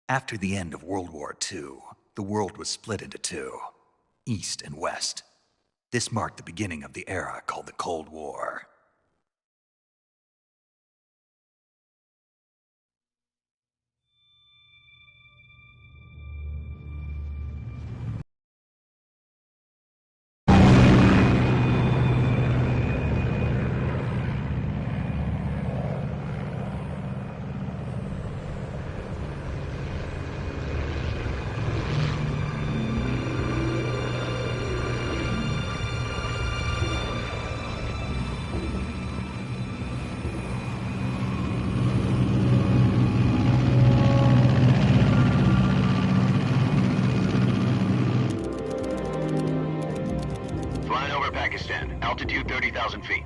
After the end of World War II, the world was split into two, East and West. This marked the beginning of the era called the Cold War. Pakistan, altitude 30,000 feet.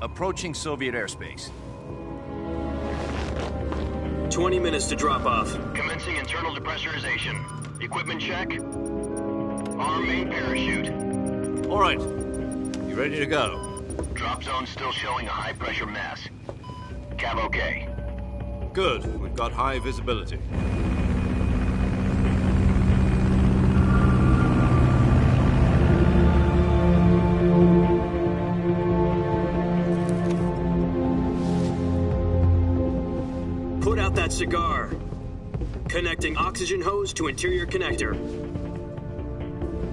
Approaching Soviet airspace. 20 minutes to drop off. Commencing internal depressurization. Equipment check. Arm main parachute. All right. You ready to go? Drop zone still showing a high pressure mass. Cav okay. Good. We've got high visibility. Put out that cigar. Connecting oxygen hose to interior connector.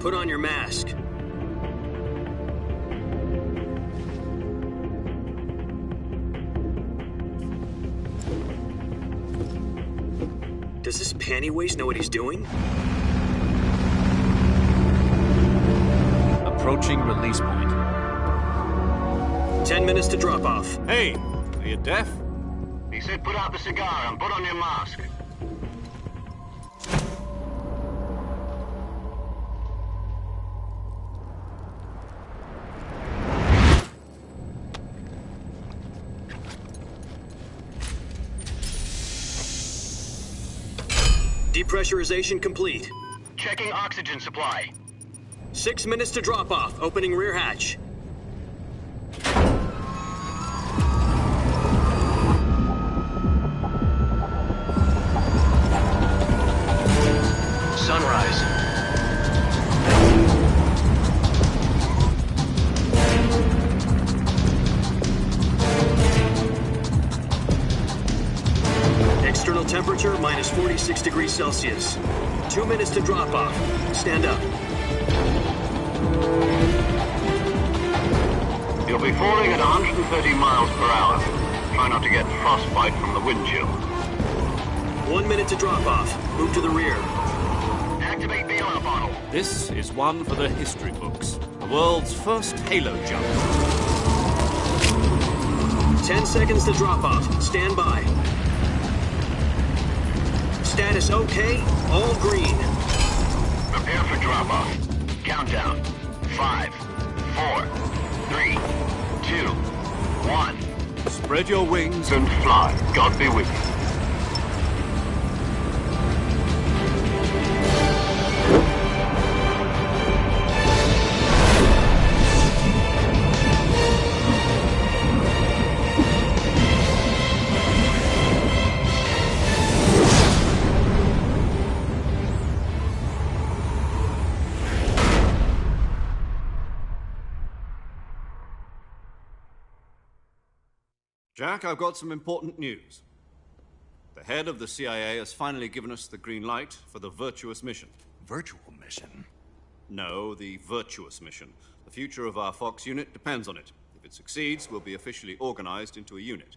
Put on your mask. Does this pantywaist know what he's doing? Approaching release point. 10 minutes to drop off. Hey, are you deaf? He said put out the cigar and put on your mask. Depressurization complete. Checking oxygen supply. 6 minutes to drop off. Opening rear hatch. Sunrise. External temperature minus 46 degrees Celsius. 2 minutes to drop off. Stand up. You'll be falling at 130 miles per hour. Try not to get frostbite from the wind chill. 1 minute to drop off. Move to the rear. Activate bailout bottle. This is one for the history books. The world's first halo jump. 10 seconds to drop off. Stand by. Status okay. All green. Prepare for drop-off. Countdown. 5, 4, 3, 2, 1. Spread your wings And fly. God be with you. Jack, I've got some important news. The head of the CIA has finally given us the green light for the Virtuous mission. Virtual mission? No, the Virtuous mission. The future of our Fox unit depends on it. If it succeeds, we'll be officially organized into a unit.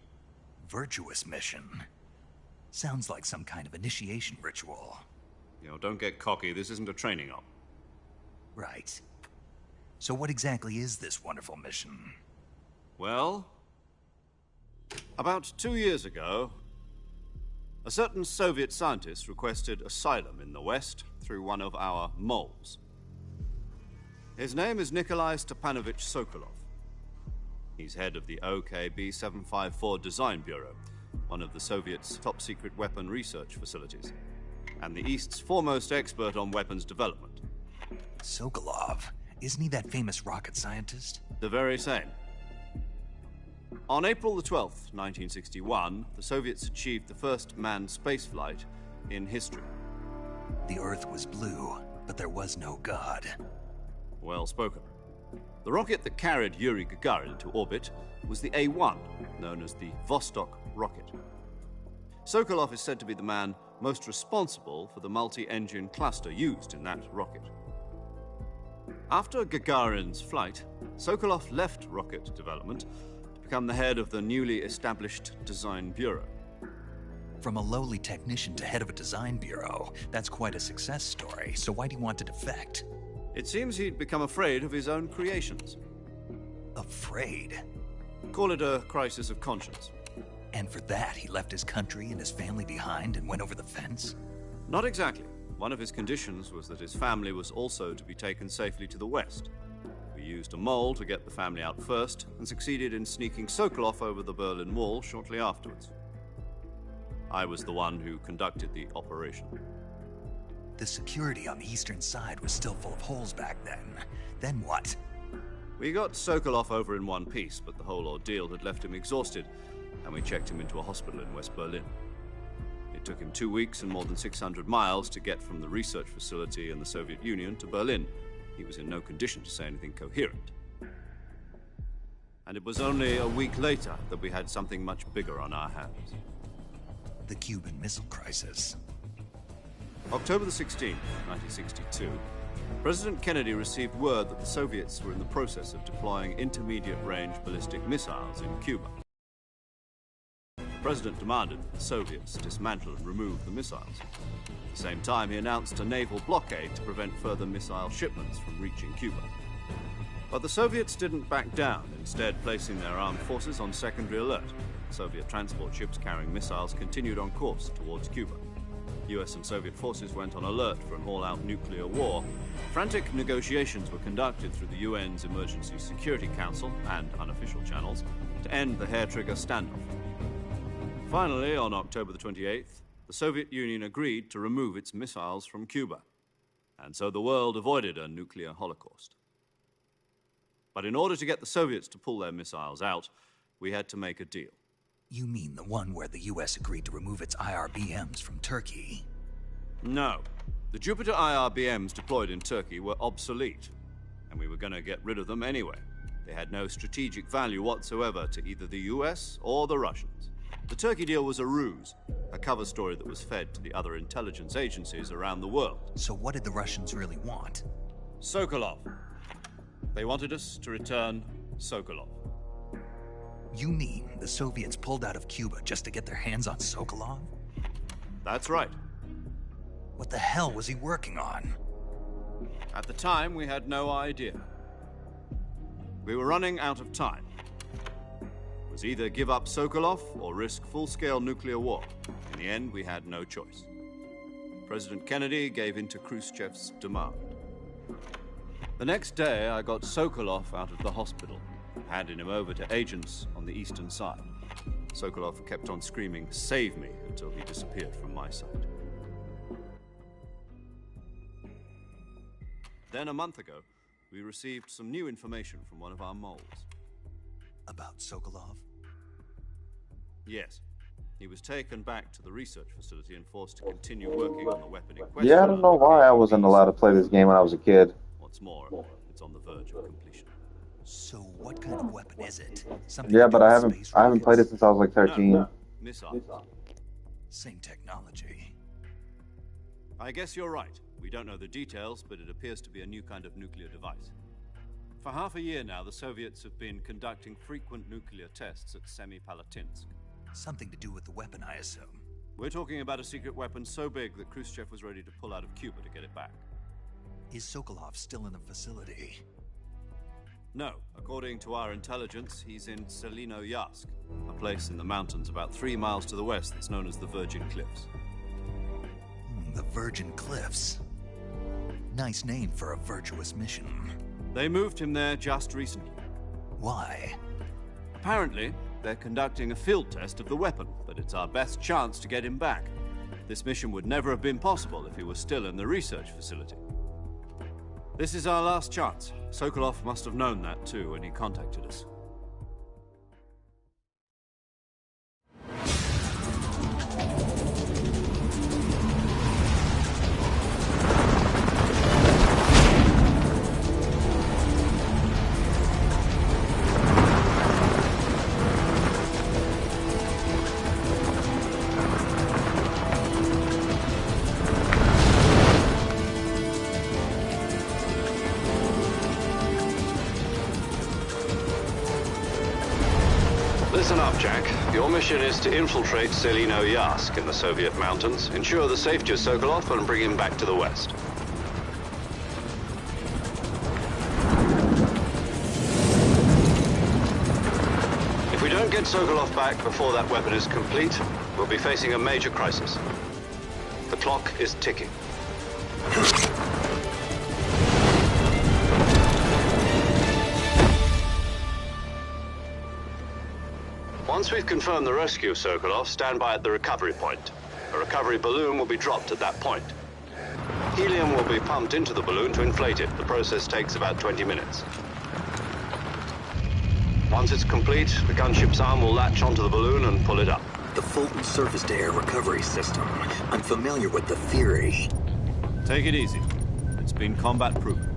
Virtuous mission? Sounds like some kind of initiation ritual. You know, don't get cocky. This isn't a training op. Right. So what exactly is this wonderful mission? Well, about 2 years ago, a certain Soviet scientist requested asylum in the West through one of our moles. His name is Nikolai Stepanovich Sokolov. He's head of the OKB-754 Design Bureau, one of the Soviets' top-secret weapon research facilities, and the East's foremost expert on weapons development. Sokolov? Isn't he that famous rocket scientist? The very same. On April the 12th, 1961, the Soviets achieved the first manned spaceflight in history. The Earth was blue, but there was no God. Well spoken. The rocket that carried Yuri Gagarin to orbit was the A-1, known as the Vostok rocket. Sokolov is said to be the man most responsible for the multi-engine cluster used in that rocket. After Gagarin's flight, Sokolov left rocket development to become the head of the newly established Design Bureau. From a lowly technician to head of a design bureau, that's quite a success story, so why do you want to defect? It seems he'd become afraid of his own creations. Afraid? Call it a crisis of conscience. And for that, he left his country and his family behind and went over the fence? Not exactly. One of his conditions was that his family was also to be taken safely to the West. We used a mole to get the family out first and succeeded in sneaking Sokolov over the Berlin Wall shortly afterwards. I was the one who conducted the operation. The security on the eastern side was still full of holes back then. Then what? We got Sokolov over in one piece, but the whole ordeal had left him exhausted, and we checked him into a hospital in West Berlin. It took him 2 weeks and more than 600 miles to get from the research facility in the Soviet Union to Berlin. He was in no condition to say anything coherent. And it was only a week later that we had something much bigger on our hands. The Cuban Missile Crisis. October the 16th, 1962, President Kennedy received word that the Soviets were in the process of deploying intermediate-range ballistic missiles in Cuba. The President demanded that the Soviets dismantle and remove the missiles. At the same time, he announced a naval blockade to prevent further missile shipments from reaching Cuba. But the Soviets didn't back down, instead placing their armed forces on secondary alert. Soviet transport ships carrying missiles continued on course towards Cuba. US and Soviet forces went on alert for an all-out nuclear war. Frantic negotiations were conducted through the UN's Emergency Security Council and unofficial channels to end the hair-trigger standoff. Finally, on October the 28th, the Soviet Union agreed to remove its missiles from Cuba. And so the world avoided a nuclear holocaust. But in order to get the Soviets to pull their missiles out, we had to make a deal. You mean the one where the US agreed to remove its IRBMs from Turkey? No. The Jupiter IRBMs deployed in Turkey were obsolete, and we were going to get rid of them anyway. They had no strategic value whatsoever to either the US or the Russians. The Turkey deal was a ruse, a cover story that was fed to the other intelligence agencies around the world. So what did the Russians really want? Sokolov. They wanted us to return Sokolov. You mean the Soviets pulled out of Cuba just to get their hands on Sokolov? That's right. What the hell was he working on? At the time, we had no idea. We were running out of time. It was either give up Sokolov or risk full-scale nuclear war. In the end, we had no choice. President Kennedy gave in to Khrushchev's demand. The next day, I got Sokolov out of the hospital, handing him over to agents on the eastern side. Sokolov kept on screaming, "Save me," until he disappeared from my sight. Then, a month ago, we received some new information from one of our moles. About Sokolov? Yes. He was taken back to the research facility and forced to continue working on the weapon in question. Yeah, I don't know why I wasn't allowed to play this game when I was a kid. What's more, it's on the verge of completion. So what kind of weapon is it? Something Yeah, to but do I with haven't space played it rockets? since I was like 13. No, missiles. Same technology. I guess you're right. We don't know the details, but it appears to be a new kind of nuclear device. For half a year now, the Soviets have been conducting frequent nuclear tests at Semipalatinsk. Something to do with the weapon, I assume. We're talking about a secret weapon so big that Khrushchev was ready to pull out of Cuba to get it back. Is Sokolov still in the facility? No, according to our intelligence, he's in Selino-Yarsk, a place in the mountains about 3 miles to the west that's known as the Virgin Cliffs. The Virgin Cliffs. Nice name for a virtuous mission. They moved him there just recently. Why? Apparently, they're conducting a field test of the weapon, but it's our best chance to get him back. This mission would never have been possible if he was still in the research facility. This is our last chance. Sokolov must have known that too when he contacted us. Listen up, Jack. Your mission is to infiltrate Selino-Yarsk in the Soviet mountains, ensure the safety of Sokolov, and bring him back to the west. If we don't get Sokolov back before that weapon is complete, we'll be facing a major crisis. The clock is ticking. Once we've confirmed the rescue of Sokolov, stand by at the recovery point. A recovery balloon will be dropped at that point. Helium will be pumped into the balloon to inflate it. The process takes about 20 minutes. Once it's complete, the gunship's arm will latch onto the balloon and pull it up. The Fulton surface-to-air recovery system. I'm familiar with the theory. Take it easy. It's been combat-proven.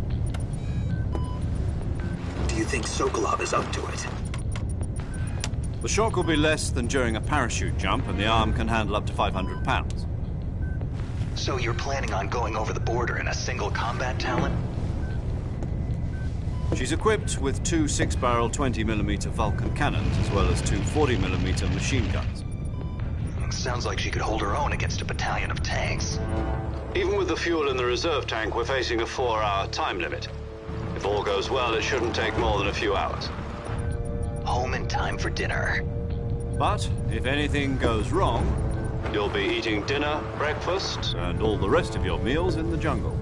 Do you think Sokolov is up to it? The shock will be less than during a parachute jump, and the arm can handle up to 500 pounds. So you're planning on going over the border in a single combat talon? She's equipped with 2 6-barrel 20mm Vulcan cannons, as well as 2 40mm machine guns. Sounds like she could hold her own against a battalion of tanks. Even with the fuel in the reserve tank, we're facing a 4-hour time limit. If all goes well, it shouldn't take more than a few hours. Home in time for dinner. But if anything goes wrong, you'll be eating dinner, breakfast, and all the rest of your meals in the jungle.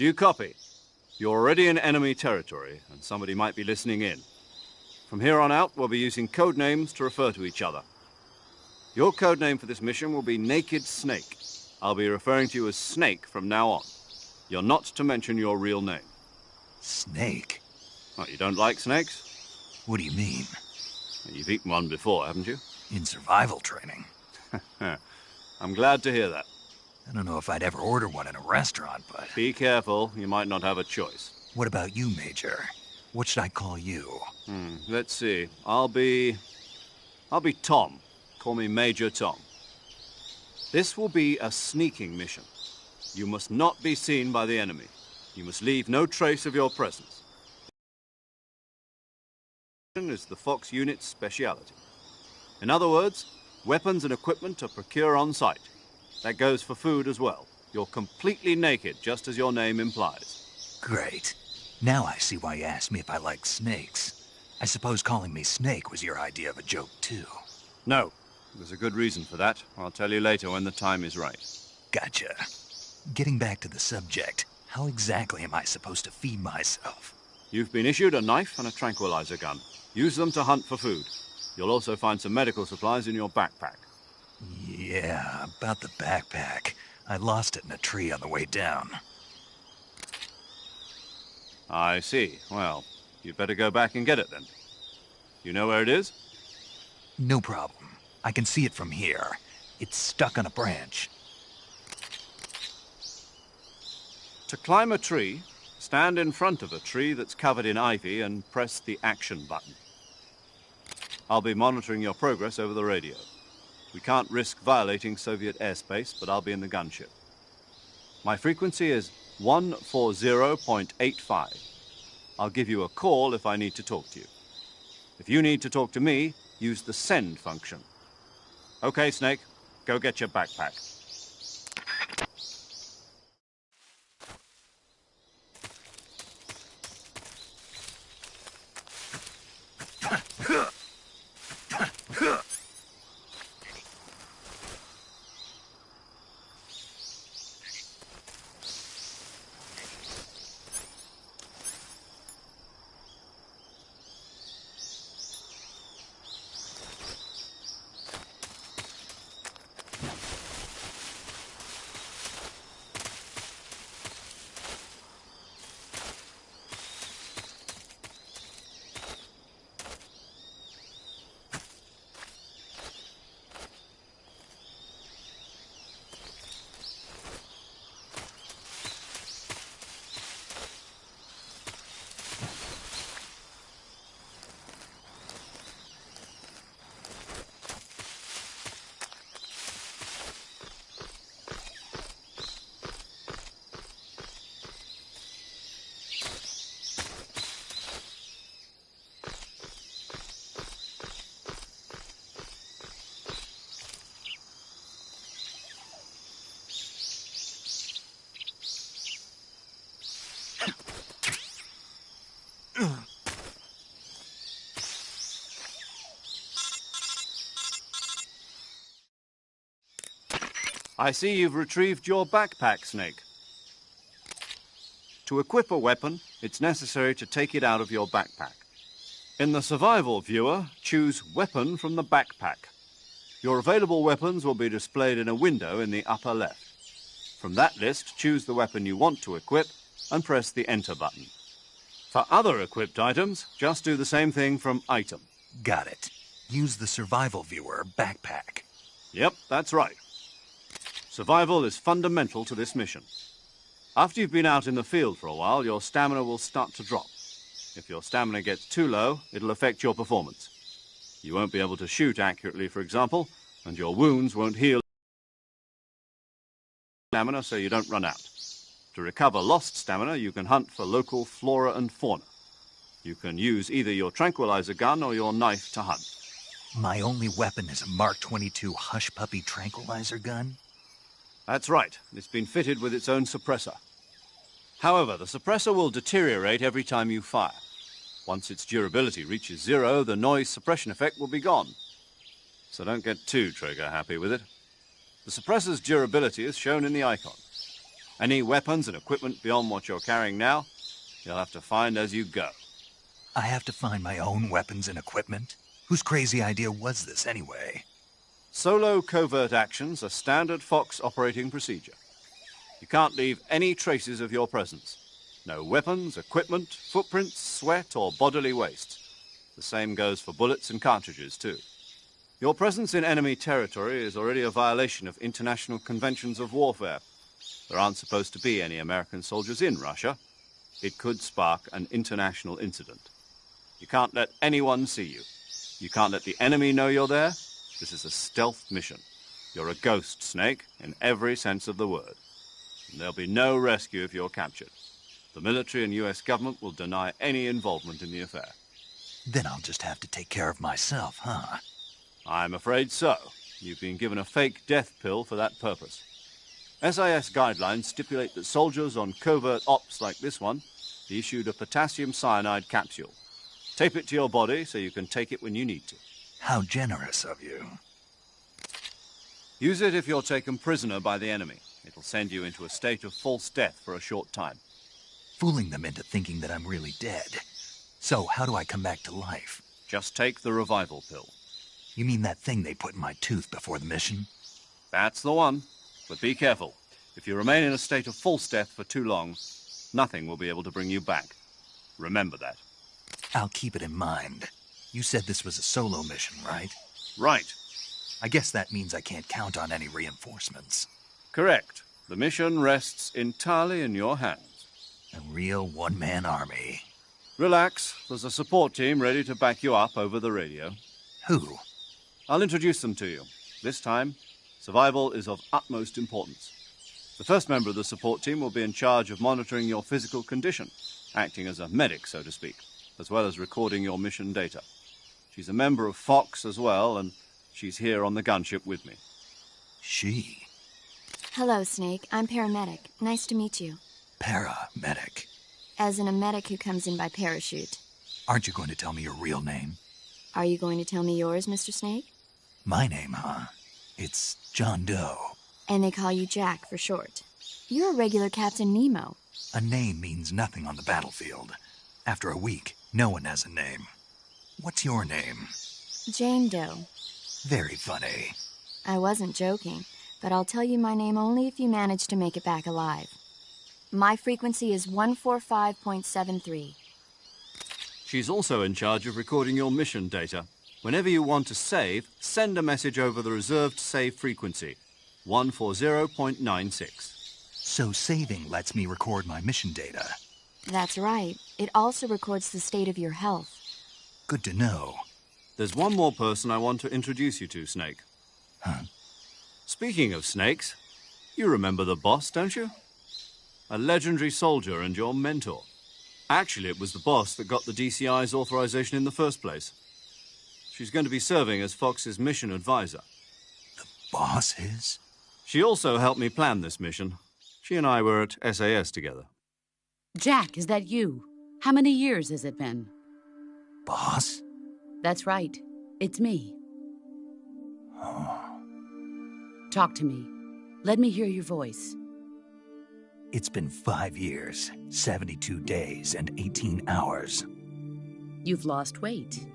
Do you copy? You're already in enemy territory, and somebody might be listening in. From here on out, we'll be using code names to refer to each other. Your code name for this mission will be Naked Snake. I'll be referring to you as Snake from now on. You're not to mention your real name. Snake? Oh, you don't like snakes? What do you mean? You've eaten one before, haven't you? In survival training. I'm glad to hear that. I don't know if I'd ever order one in a restaurant, but... Be careful, you might not have a choice. What about you, Major? What should I call you? Let's see. I'll be Tom. Call me Major Tom. This will be a sneaking mission. You must not be seen by the enemy. You must leave no trace of your presence. Is the Fox unit's speciality. In other words, weapons and equipment are procured on site. That goes for food as well. You're completely naked, just as your name implies. Great. Now I see why you asked me if I like snakes. I suppose calling me Snake was your idea of a joke, too. No. There's a good reason for that. I'll tell you later when the time is right. Gotcha. Getting back to the subject, how exactly am I supposed to feed myself? You've been issued a knife and a tranquilizer gun. Use them to hunt for food. You'll also find some medical supplies in your backpack. Yeah, about the backpack. I lost it in a tree on the way down. I see. Well, you'd better go back and get it then. You know where it is? No problem. I can see it from here. It's stuck on a branch. To climb a tree, stand in front of a tree that's covered in ivy and press the action button. I'll be monitoring your progress over the radio. We can't risk violating Soviet airspace, but I'll be in the gunship. My frequency is 140.85. I'll give you a call if I need to talk to you. If you need to talk to me, use the send function. Okay, Snake, go get your backpack. I see you've retrieved your backpack, Snake. To equip a weapon, it's necessary to take it out of your backpack. In the survival viewer, choose Weapon from the backpack. Your available weapons will be displayed in a window in the upper left. From that list, choose the weapon you want to equip and press the Enter button. For other equipped items, just do the same thing from Item. Got it. Use the survival viewer backpack. Yep, that's right. Survival is fundamental to this mission. After you've been out in the field for a while, your stamina will start to drop. If your stamina gets too low, it'll affect your performance. You won't be able to shoot accurately, for example, and your wounds won't heal stamina so you don't run out. To recover lost stamina, you can hunt for local flora and fauna. You can use either your tranquilizer gun or your knife to hunt. My only weapon is a Mark 22 Hush Puppy tranquilizer gun? That's right. It's been fitted with its own suppressor. However, the suppressor will deteriorate every time you fire. Once its durability reaches 0, the noise suppression effect will be gone. So don't get too trigger happy with it. The suppressor's durability is shown in the icon. Any weapons and equipment beyond what you're carrying now, you'll have to find as you go. I have to find my own weapons and equipment? Whose crazy idea was this, anyway? Solo covert actions are standard Fox operating procedure. You can't leave any traces of your presence. No weapons, equipment, footprints, sweat, or bodily waste. The same goes for bullets and cartridges, too. Your presence in enemy territory is already a violation of international conventions of warfare. There aren't supposed to be any American soldiers in Russia. It could spark an international incident. You can't let anyone see you. You can't let the enemy know you're there. This is a stealth mission. You're a ghost, Snake, in every sense of the word. And there'll be no rescue if you're captured. The military and US government will deny any involvement in the affair. Then I'll just have to take care of myself, huh? I'm afraid so. You've been given a fake death pill for that purpose. SIS guidelines stipulate that soldiers on covert ops like this one be issued a potassium cyanide capsule. Tape it to your body so you can take it when you need to. How generous of you. Use it if you're taken prisoner by the enemy. It'll send you into a state of false death for a short time. Fooling them into thinking that I'm really dead. So, how do I come back to life? Just take the revival pill. You mean that thing they put in my tooth before the mission? That's the one. But be careful. If you remain in a state of false death for too long, nothing will be able to bring you back. Remember that. I'll keep it in mind. You said this was a solo mission, right? Right. I guess that means I can't count on any reinforcements. Correct. The mission rests entirely in your hands. A real one-man army. Relax. There's a support team ready to back you up over the radio. Who? I'll introduce them to you. This time, survival is of utmost importance. The first member of the support team will be in charge of monitoring your physical condition, acting as a medic, so to speak, as well as recording your mission data. She's a member of Fox as well, and she's here on the gunship with me. She? Hello, Snake. I'm paramedic. Nice to meet you. Paramedic. As in a medic who comes in by parachute. Aren't you going to tell me your real name? Are you going to tell me yours, Mr. Snake? My name, huh? It's John Doe. And they call you Jack for short. You're a regular Captain Nemo. A name means nothing on the battlefield. After a week, no one has a name. What's your name? Jane Doe. Very funny. I wasn't joking, but I'll tell you my name only if you manage to make it back alive. My frequency is 145.73. She's also in charge of recording your mission data. Whenever you want to save, send a message over the reserved save frequency, 140.96. So saving lets me record my mission data. That's right. It also records the state of your health. Good to know. There's one more person I want to introduce you to, Snake. Huh? Speaking of snakes, you remember the boss, don't you? A legendary soldier and your mentor. Actually, it was the boss that got the DCI's authorization in the first place. She's going to be serving as Fox's mission advisor. The boss is? She also helped me plan this mission. She and I were at SAS together. Jack, is that you? How many years has it been? Boss? That's right. It's me. Oh. Talk to me. Let me hear your voice. It's been 5 years, 72 days, and 18 hours. You've lost weight.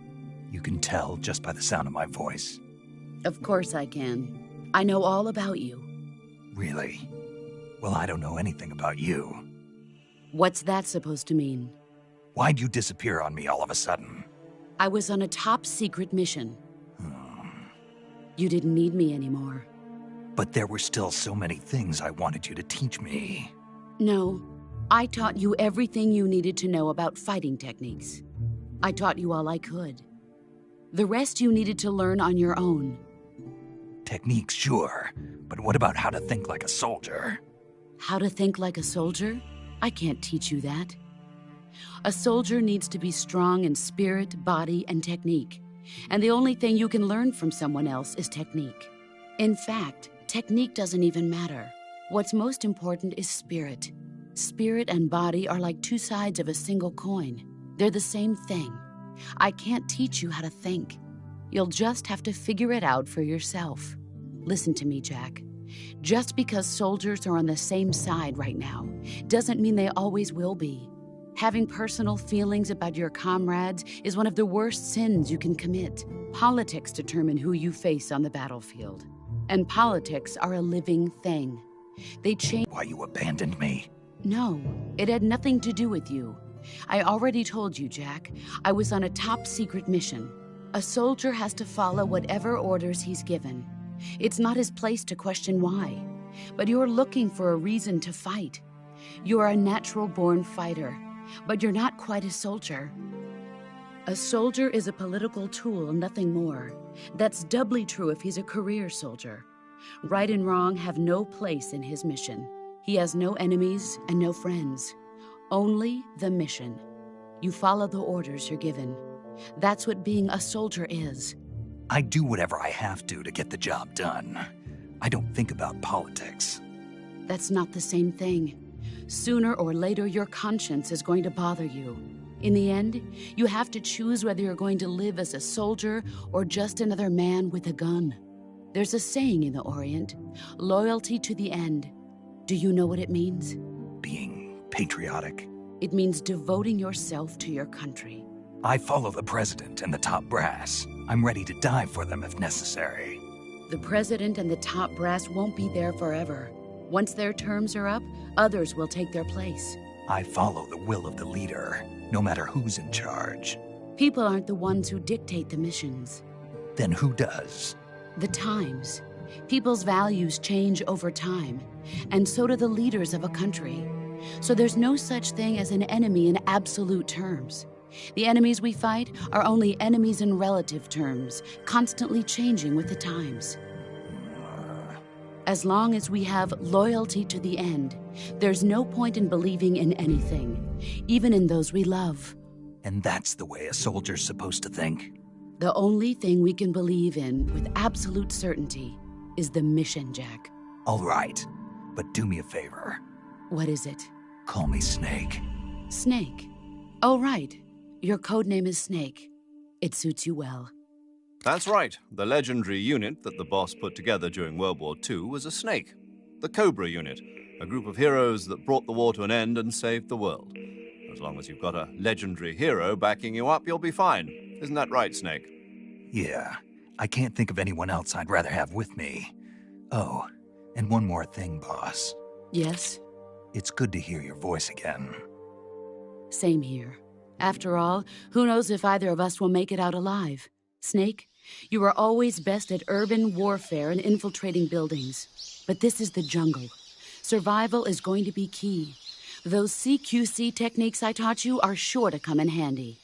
You can tell just by the sound of my voice. Of course I can. I know all about you. Really? Well, I don't know anything about you. What's that supposed to mean? Why'd you disappear on me all of a sudden? I was on a top-secret mission. You didn't need me anymore. But there were still so many things I wanted you to teach me. No, I taught you everything you needed to know about fighting techniques. I taught you all I could. The rest you needed to learn on your own. Techniques, sure. But what about how to think like a soldier? How to think like a soldier? I can't teach you that. A soldier needs to be strong in spirit, body, and technique. And the only thing you can learn from someone else is technique. In fact, technique doesn't even matter. What's most important is spirit. Spirit and body are like two sides of a single coin. They're the same thing. I can't teach you how to think. You'll just have to figure it out for yourself. Listen to me, Jack. Just because soldiers are on the same side right now doesn't mean they always will be. Having personal feelings about your comrades is one of the worst sins you can commit. Politics determine who you face on the battlefield. And politics are a living thing. They change. Why you abandoned me? No, it had nothing to do with you. I already told you, Jack. I was on a top-secret mission. A soldier has to follow whatever orders he's given. It's not his place to question why. But you're looking for a reason to fight. You're a natural-born fighter, but you're not quite a soldier. A soldier is a political tool, nothing more. That's doubly true if he's a career soldier. Right and wrong have no place in his mission. He has no enemies and no friends. Only the mission. You follow the orders you're given. That's what being a soldier is. I do whatever I have to get the job done. I don't think about politics. That's not the same thing. Sooner or later, your conscience is going to bother you. In the end, you have to choose whether you're going to live as a soldier or just another man with a gun. There's a saying in the Orient, loyalty to the end. Do you know what it means? Being patriotic. It means devoting yourself to your country. I follow the president and the top brass. I'm ready to die for them if necessary. The president and the top brass won't be there forever. Once their terms are up, others will take their place. I follow the will of the leader, no matter who's in charge. People aren't the ones who dictate the missions. Then who does? The times. People's values change over time, and so do the leaders of a country. So there's no such thing as an enemy in absolute terms. The enemies we fight are only enemies in relative terms, constantly changing with the times. As long as we have loyalty to the end, there's no point in believing in anything, even in those we love. And that's the way a soldier's supposed to think? The only thing we can believe in with absolute certainty is the mission, Jack. All right, but do me a favor. What is it? Call me Snake. Snake? Oh, right. Your code name is Snake. It suits you well. That's right. The legendary unit that the boss put together during World War II was a snake. The Cobra unit, a group of heroes that brought the war to an end and saved the world. As long as you've got a legendary hero backing you up, you'll be fine. Isn't that right, Snake? Yeah, I can't think of anyone else I'd rather have with me. Oh, and one more thing, boss. Yes? It's good to hear your voice again. Same here. After all, who knows if either of us will make it out alive? Snake, you are always best at urban warfare and infiltrating buildings. But this is the jungle. Survival is going to be key. Those CQC techniques I taught you are sure to come in handy.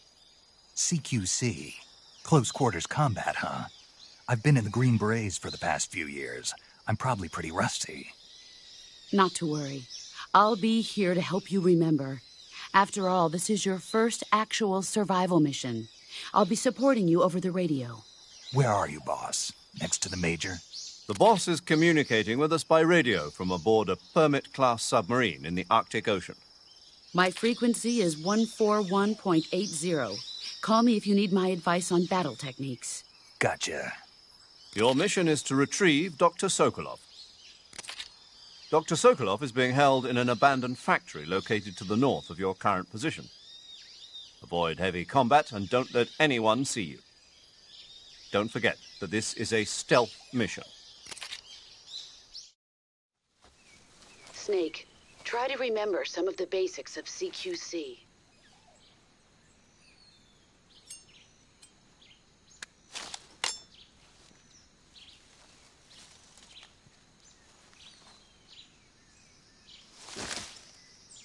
CQC? Close quarters combat, huh? I've been in the Green Berets for the past few years. I'm probably pretty rusty. Not to worry. I'll be here to help you remember. After all, this is your first actual survival mission. I'll be supporting you over the radio. Where are you, boss? Next to the Major? The boss is communicating with us by radio from aboard a Permit-class submarine in the Arctic Ocean. My frequency is 141.80. Call me if you need my advice on battle techniques. Gotcha. Your mission is to retrieve Dr. Sokolov. Dr. Sokolov is being held in an abandoned factory located to the north of your current position. Avoid heavy combat and don't let anyone see you. Don't forget that this is a stealth mission. Snake, try to remember some of the basics of CQC.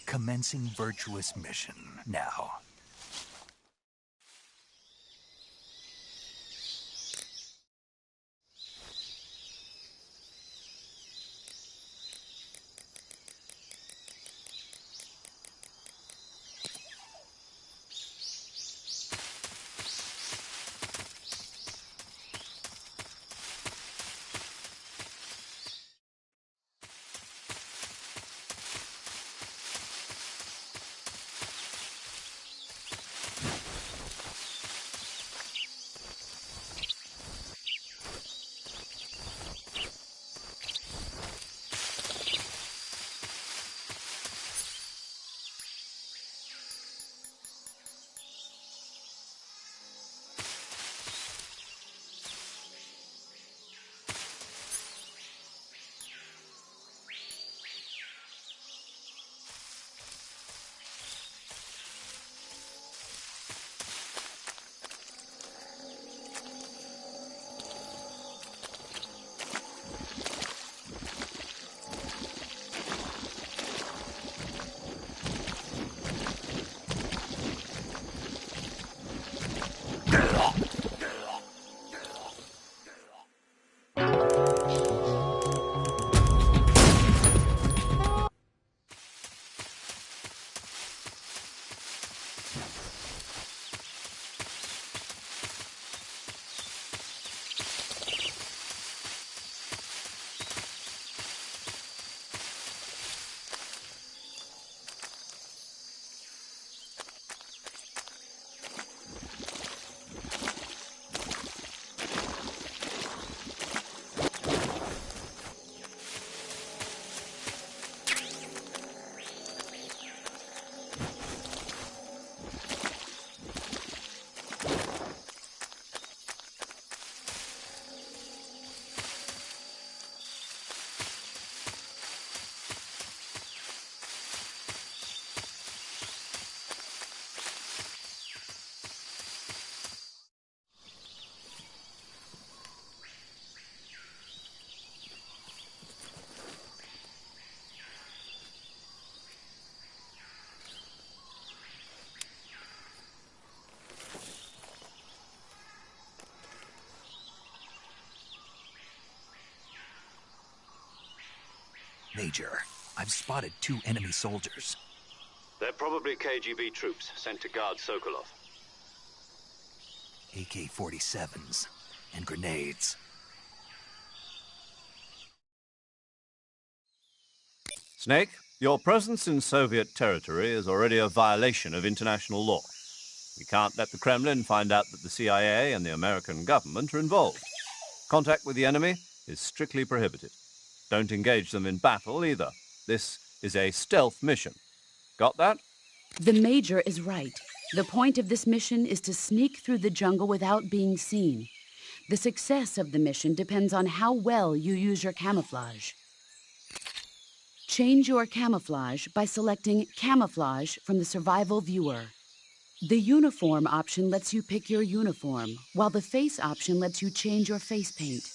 Commencing virtuous mission now. Major, I've spotted 2 enemy soldiers. They're probably KGB troops sent to guard Sokolov. AK-47s and grenades. Snake, your presence in Soviet territory is already a violation of international law. We can't let the Kremlin find out that the CIA and the American government are involved. Contact with the enemy is strictly prohibited. Don't engage them in battle either. This is a stealth mission. Got that? The Major is right. The point of this mission is to sneak through the jungle without being seen. The success of the mission depends on how well you use your camouflage. Change your camouflage by selecting Camouflage from the Survival Viewer. The Uniform option lets you pick your uniform, while the Face option lets you change your face paint.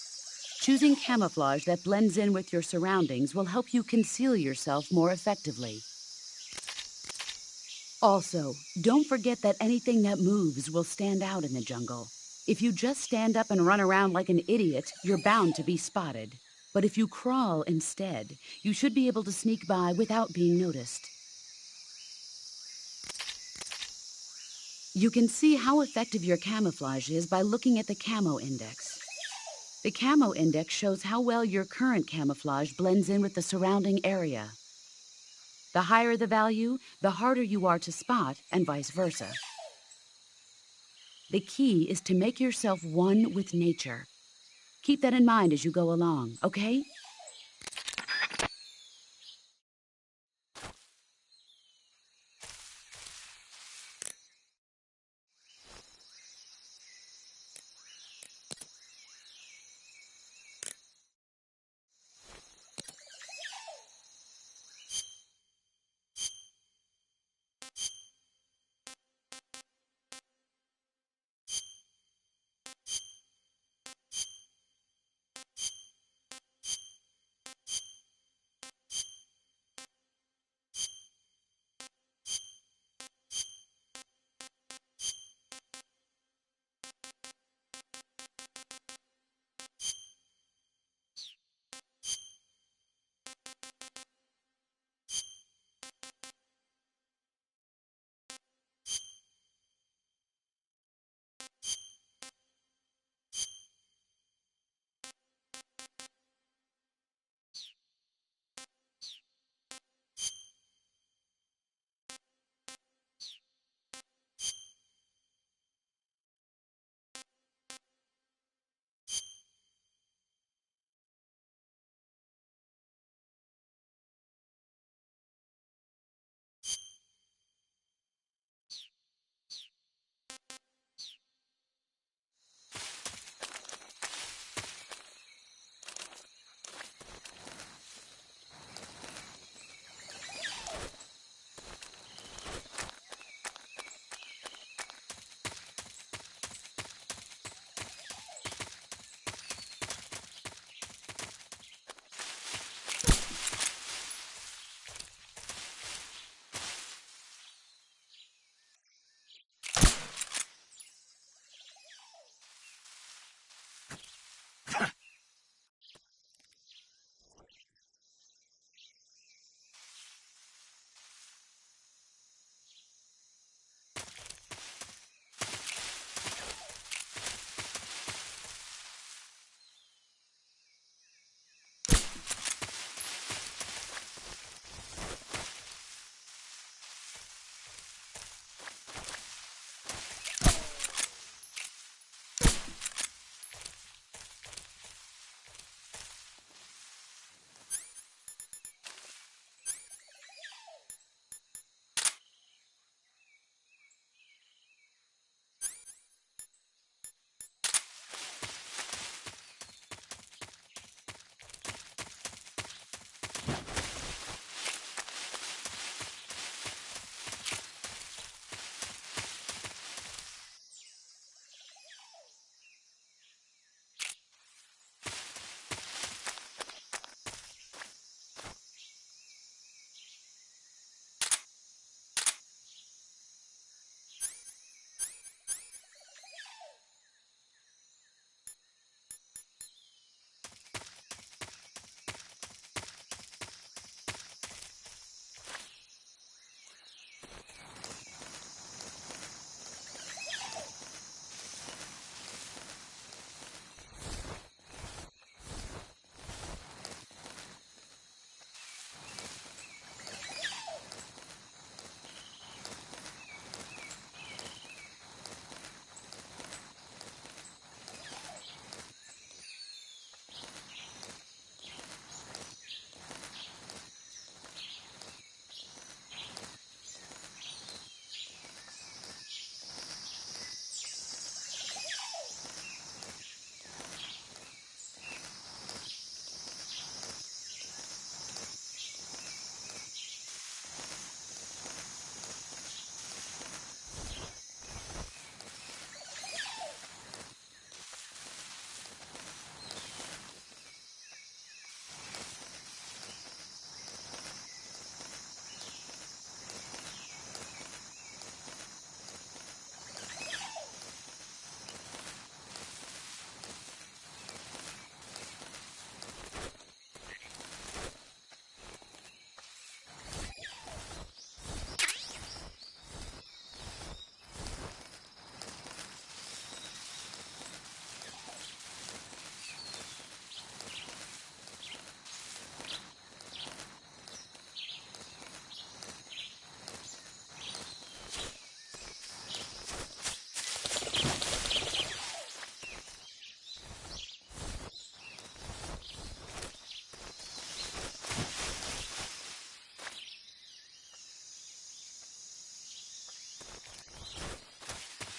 Choosing camouflage that blends in with your surroundings will help you conceal yourself more effectively. Also, don't forget that anything that moves will stand out in the jungle. If you just stand up and run around like an idiot, you're bound to be spotted. But if you crawl instead, you should be able to sneak by without being noticed. You can see how effective your camouflage is by looking at the Camo Index. The Camo Index shows how well your current camouflage blends in with the surrounding area. The higher the value, the harder you are to spot, and vice versa. The key is to make yourself one with nature. Keep that in mind as you go along, okay?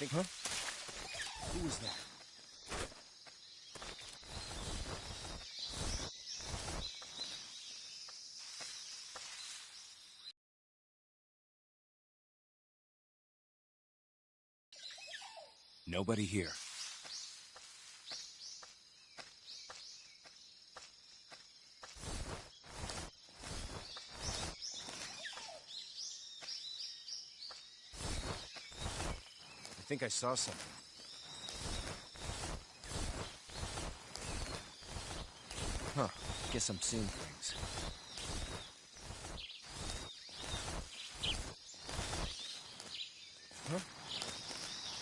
think... Huh? Who was that? Nobody here. I think I saw something. Huh. Guess I'm seeing things. Huh?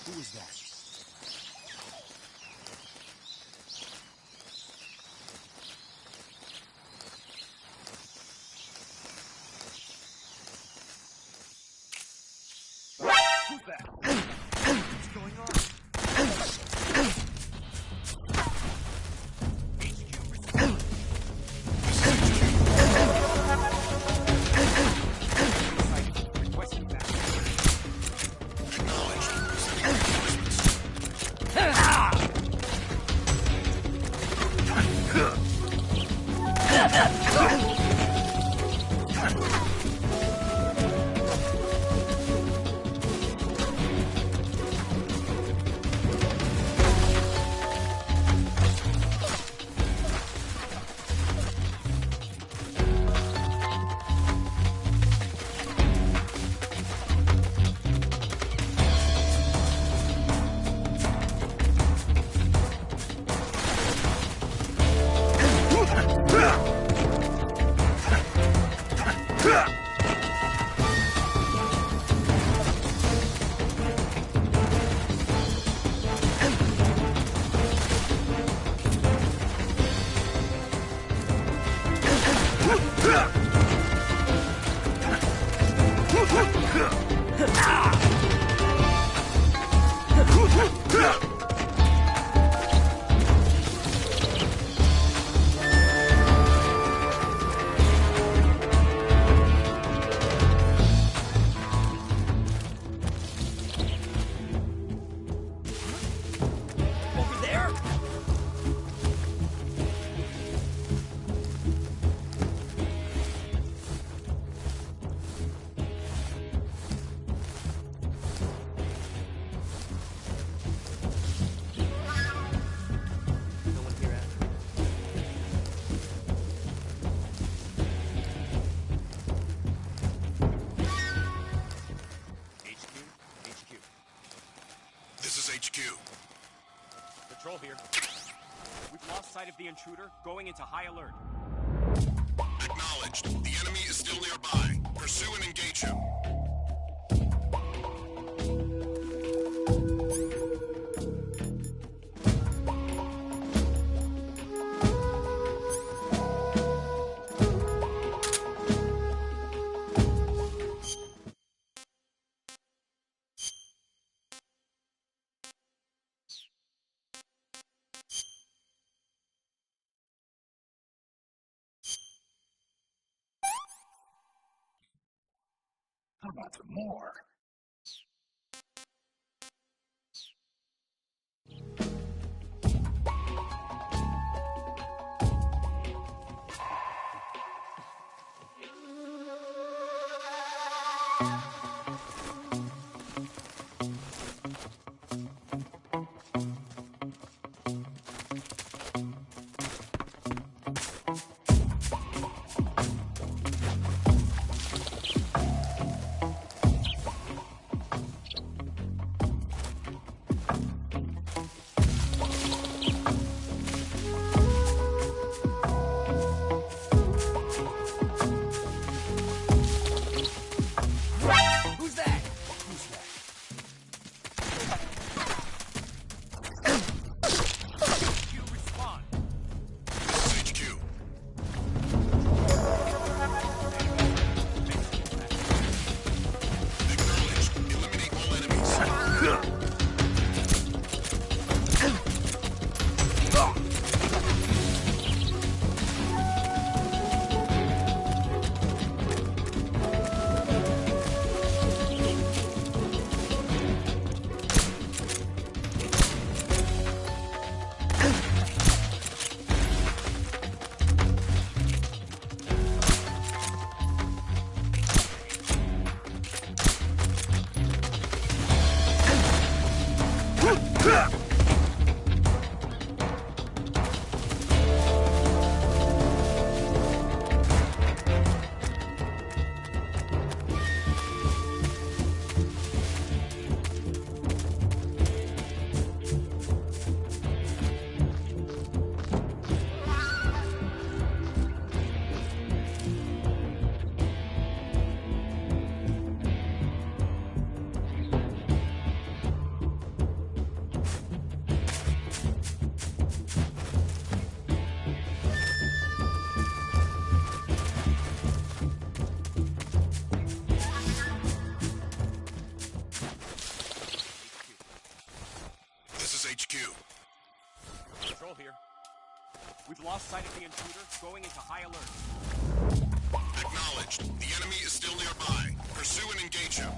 Who was that? Who's that? What's going on? Requesting that. Patrol here. We've lost sight of the intruder, going into high alert. Acknowledged. The enemy is still nearby. Pursue and engage him. How about some more? Patrol here. We've lost sight of the intruder, going into high alert. Acknowledged. The enemy is still nearby. Pursue and engage him.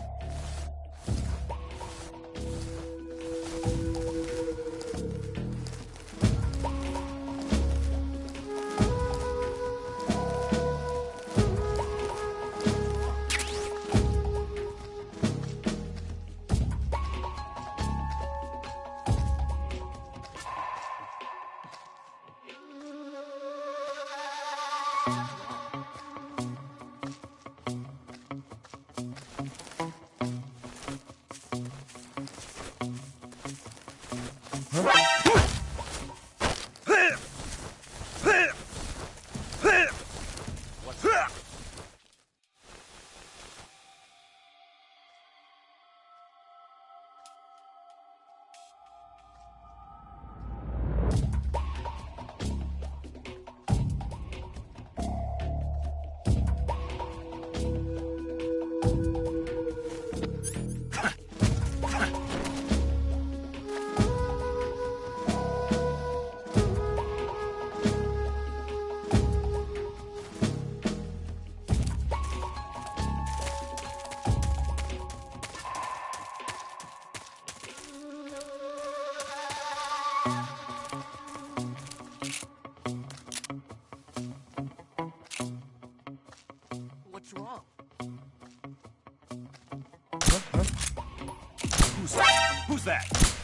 What's wrong? Who's that?